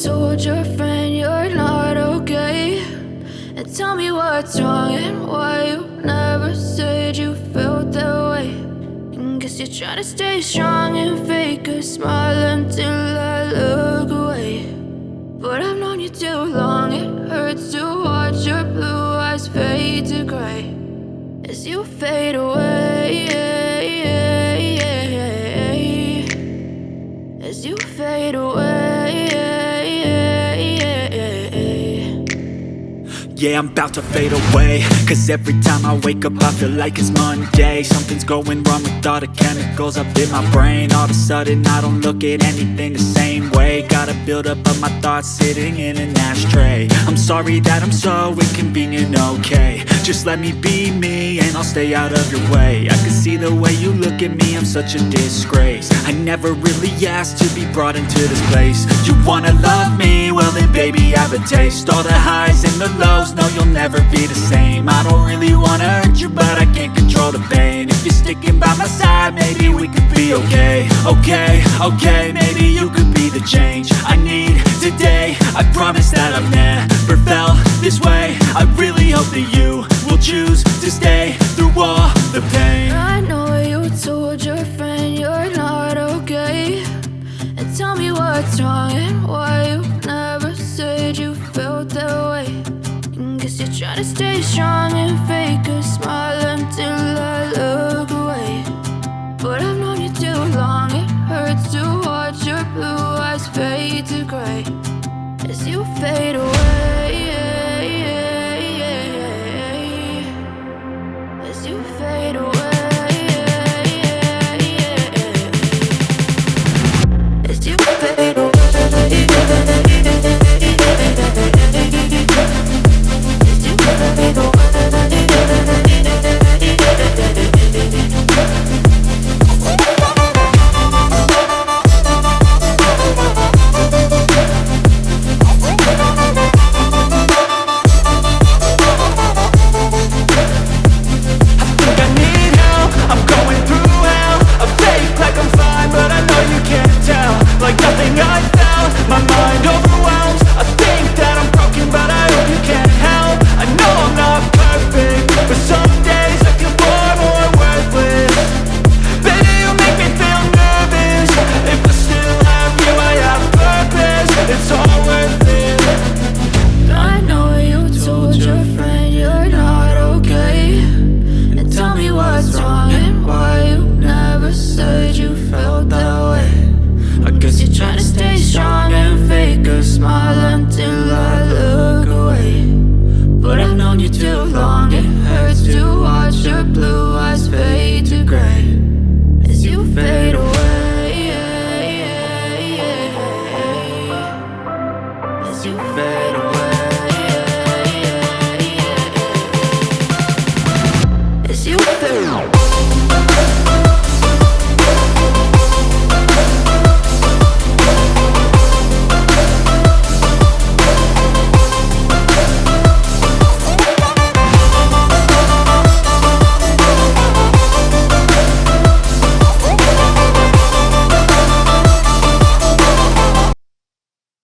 told your friend you're not okay, and tell me what's wrong and why you never said you felt that way. And guess you're trying to stay strong and fake a smile until I look away. But I've known you too long, it hurts to watch your blue eyes fade to gray as you fade away, as you fade away. Yeah, I'm about to fade away, cause every time I wake up I feel like it's Monday. Something's going wrong with all the chemicals up in my brain. All of a sudden I don't look at anything the same way. Gotta build up of my thoughts sitting in an ashtray. I'm sorry that I'm so inconvenient, okay. Just let me be me and I'll stay out of your way. I can see the way you look at me, I'm such a disgrace. I never really asked to be brought into this place. You wanna love me? Well then baby, have a taste. All the highs and the lows, no, you'll never be the same. I don't really wanna hurt you, but I can't control the pain. If you're sticking by my side, maybe we could be okay. Okay, maybe you could be the change I need today. I promise that I've never felt this way. I really hope that you will choose to stay through all the pain. I know you told your friend you're not okay, and tell me what's wrong and why you never said you felt that way. And guess you're trying to stay strong and fake a smile until I look away. But I've known you too long, it hurts to watch your blue eyes fade to gray as you fade away, as you fade away.